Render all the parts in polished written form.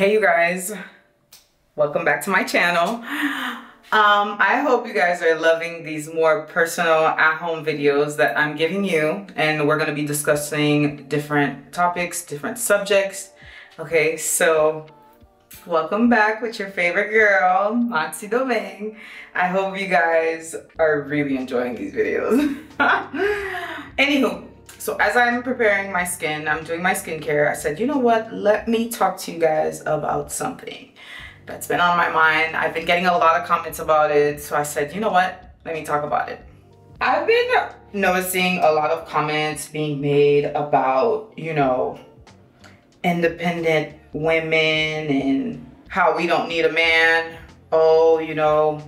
Hey you guys, welcome back to my channel. I hope you guys are loving these more personal at-home videos that I'm giving you, and we're going to be discussing different topics, different subjects. Okay, so welcome back with your favorite girl, MattiDomingue. I hope you guys are really enjoying these videos. Anywho, so as I'm preparing my skin, I'm doing my skincare, I said, you know what, let me talk to you guys about something that's been on my mind. I've been getting a lot of comments about it, so I said, you know what, let me talk about it. I've been noticing a lot of comments being made about, you know, independent women and how we don't need a man. Oh, you know,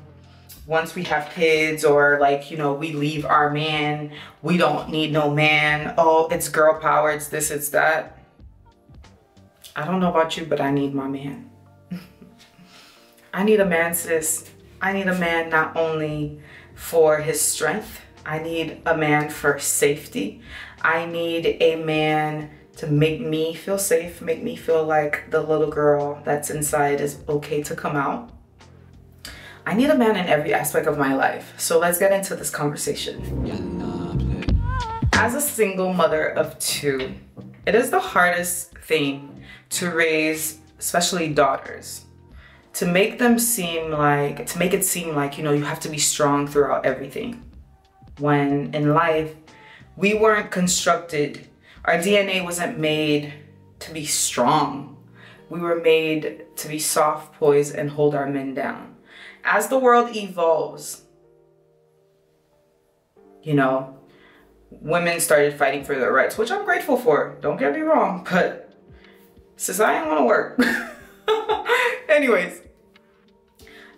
once we have kids or like, you know, we leave our man, we don't need no man. Oh, it's girl power, it's this, it's that. I don't know about you, but I need my man. I need a man, sis. I need a man not only for his strength, I need a man for safety. I need a man to make me feel safe, make me feel like the little girl that's inside is okay to come out. I need a man in every aspect of my life. So let's get into this conversation. As a single mother of two, it is the hardest thing to raise, especially daughters, to make it seem like, you know, you have to be strong throughout everything. When in life, we weren't constructed, our DNA wasn't made to be strong. We were made to be soft, poised, and hold our men down. As the world evolves, you know, women started fighting for their rights, which I'm grateful for, don't get me wrong, but since I ain't wanna work. Anyways,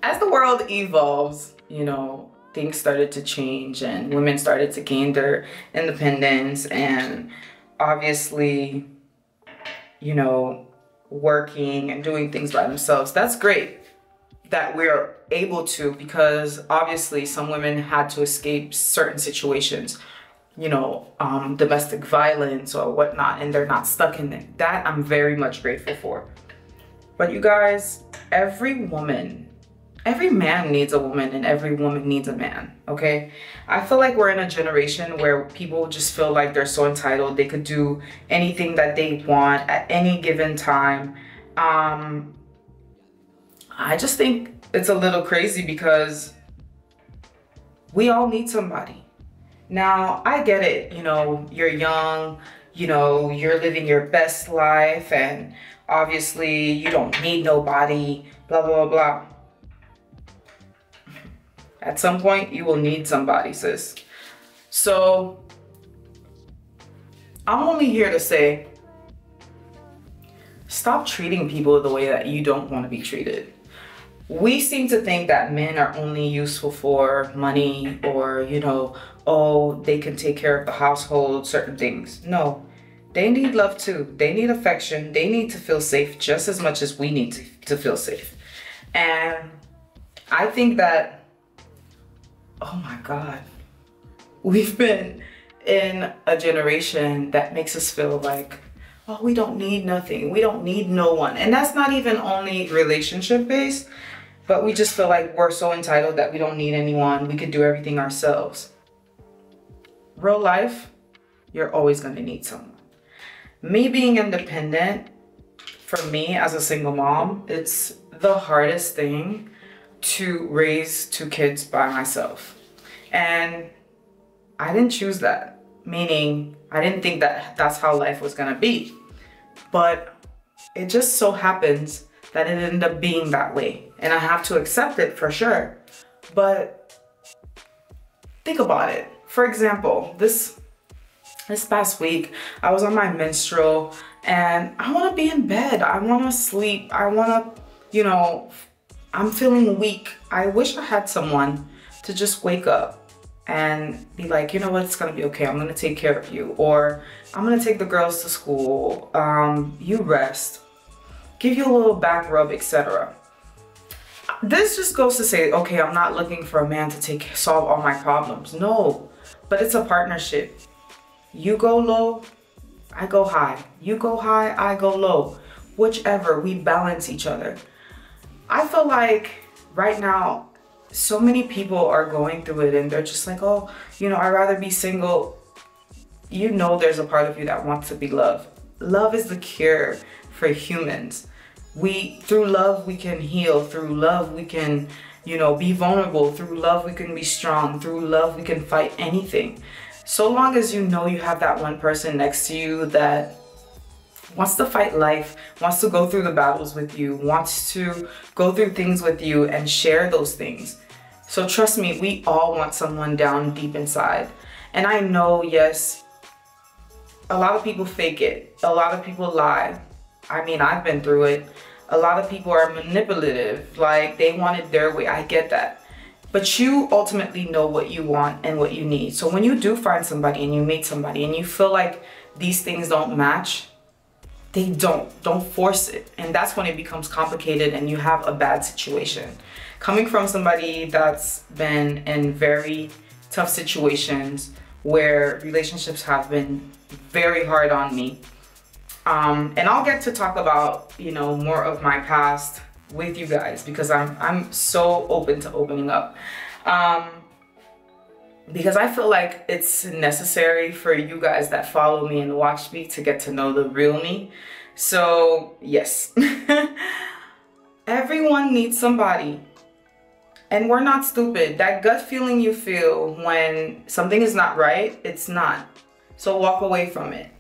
as the world evolves, you know, things started to change and women started to gain their independence and obviously, you know, working and doing things by themselves. That's great that we're able to, because obviously some women had to escape certain situations, you know, domestic violence or whatnot, and they're not stuck in it. That I'm very much grateful for. But you guys, every man needs a woman and every woman needs a man, okay? I feel like we're in a generation where people just feel like they're so entitled. They could do anything that they want at any given time. I just think it's a little crazy because we all need somebody. Now, I get it, you know, you're young, you know, you're living your best life and obviously you don't need nobody, blah, blah, blah. At some point, you will need somebody, sis. So, I'm only here to say, stop treating people the way that you don't want to be treated. We seem to think that men are only useful for money or, you know, oh, they can take care of the household, certain things. No, they need love too. They need affection. They need to feel safe just as much as we need to feel safe. And I think that, oh my God, we've been in a generation that makes us feel like, oh, we don't need nothing. We don't need no one. And that's not even only relationship based, but we just feel like we're so entitled that we don't need anyone. We could do everything ourselves. Real life, you're always gonna need someone. Me being independent, for me as a single mom, it's the hardest thing to raise two kids by myself. And I didn't choose that, meaning I didn't think that that's how life was gonna be. But it just so happens that it ended up being that way. And I have to accept it for sure. But think about it. For example, this past week, I was on my menstrual and I wanna be in bed. I wanna sleep. I wanna, you know, I'm feeling weak. I wish I had someone to just wake up and be like, you know what, it's gonna be okay. I'm gonna take care of you. Or I'm gonna take the girls to school. You rest. Give you a little back rub, etc. This just goes to say, okay, I'm not looking for a man to solve all my problems. No, but it's a partnership. You go low, I go high. You go high, I go low. whichever, we balance each other. I feel like right now, so many people are going through it and they're just like, oh, you know, I'd rather be single. You know, there's a part of you that wants to be loved. Love is the cure for humans. Through love, we can heal. Through love, we can, you know, be vulnerable. Through love, we can be strong. Through love, we can fight anything. So long as you know you have that one person next to you that wants to fight life, wants to go through the battles with you, wants to go through things with you and share those things. So trust me, we all want someone down deep inside. And I know, yes, a lot of people fake it. A lot of people lie. I mean, I've been through it. A lot of people are manipulative, like they want it their way. I get that. But you ultimately know what you want and what you need. So when you do find somebody and you meet somebody and you feel like these things don't match, they don't force it. And that's when it becomes complicated and you have a bad situation. Coming from somebody that's been in very tough situations where relationships have been very hard on me. And I'll get to talk about, you know, more of my past with you guys because I'm so open to opening up. Because I feel like it's necessary for you guys that follow me and watch me to get to know the real me. So yes, everyone needs somebody. And we're not stupid. That gut feeling you feel when something is not right, it's not. So walk away from it.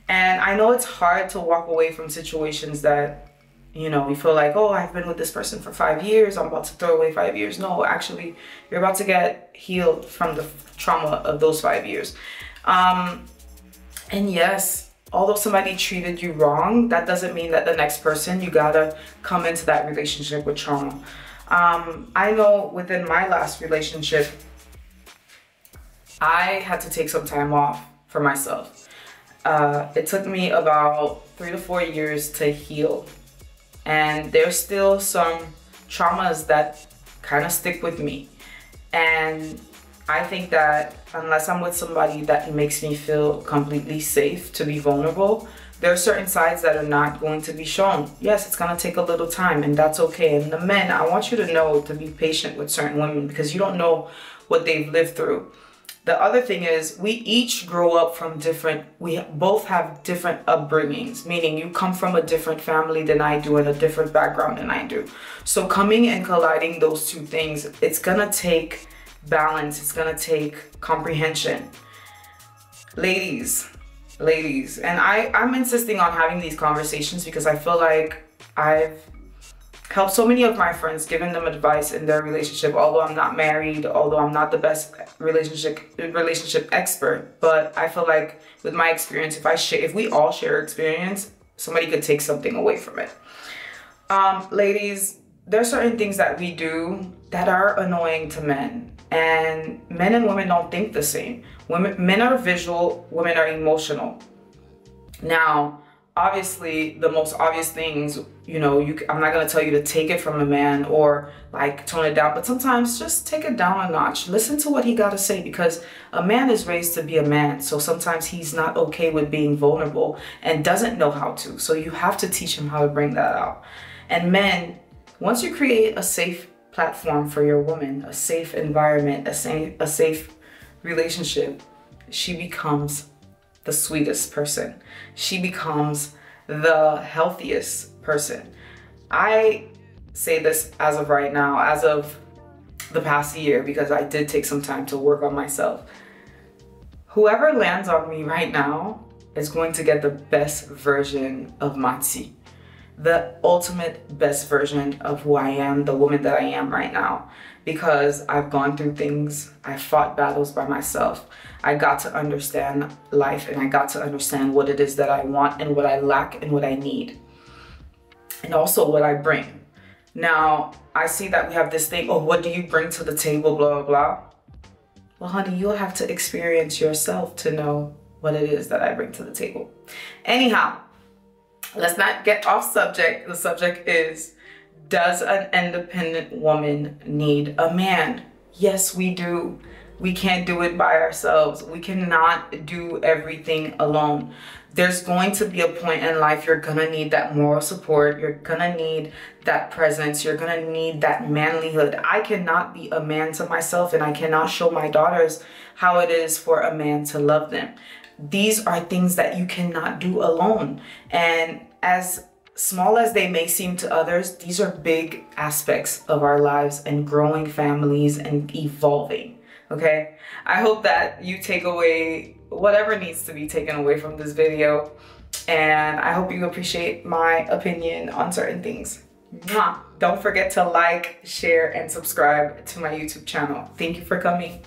And I know it's hard to walk away from situations that, you know, you feel like, oh, I've been with this person for 5 years. I'm about to throw away 5 years. No, actually, you're about to get healed from the trauma of those 5 years. And yes, although somebody treated you wrong, that doesn't mean that the next person, you gotta come into that relationship with trauma. I know within my last relationship, I had to take some time off for myself. It took me about 3 to 4 years to heal. And there's still some traumas that kind of stick with me. And I think that unless I'm with somebody that makes me feel completely safe to be vulnerable, there are certain sides that are not going to be shown. Yes, it's going to take a little time and that's okay. And the men, I want you to know to be patient with certain women because you don't know what they've lived through. The other thing is we each grow up from we both have different upbringings, meaning you come from a different family than I do and a different background than I do. So coming and colliding those two things, it's gonna take balance, it's gonna take comprehension. Ladies, and I'm insisting on having these conversations because I feel like I've helped so many of my friends, giving them advice in their relationship, although I'm not married, although I'm not the best relationship expert, but I feel like with my experience, if we all share experience, somebody could take something away from it. Ladies, there are certain things that we do that are annoying to men, and men and women don't think the same. Men are visual, women are emotional. Now, obviously, the most obvious things, you know, I'm not going to tell you to take it from a man or like tone it down, but sometimes just take it down a notch. Listen to what he got to say because a man is raised to be a man. So sometimes he's not okay with being vulnerable and doesn't know how to. So you have to teach him how to bring that out. And men, once you create a safe platform for your woman, a safe environment, a safe relationship, she becomes the sweetest person. She becomes the healthiest person. I say this as of right now, as of the past year, because I did take some time to work on myself. Whoever lands on me right now is going to get the best version of Mati. The ultimate best version of who I am, the woman that I am right now. Because I've gone through things, I fought battles by myself. I got to understand life and I got to understand what it is that I want and what I lack and what I need. And also what I bring. Now, I see that we have this thing, oh, what do you bring to the table, blah, blah, blah. Well, honey, you'll have to experience yourself to know what it is that I bring to the table. Anyhow, let's not get off subject. The subject is, does an independent woman need a man? Yes, we do. We can't do it by ourselves. We cannot do everything alone. There's going to be a point in life you're gonna need that moral support. You're gonna need that presence. You're gonna need that manlyhood. I cannot be a man to myself, and I cannot show my daughters how it is for a man to love them. These are things that you cannot do alone. And as small as they may seem to others, these are big aspects of our lives and growing families and evolving. Okay, I hope that you take away whatever needs to be taken away from this video, and I hope you appreciate my opinion on certain things. Mwah! Don't forget to like, share, and subscribe to my YouTube channel. Thank you for coming.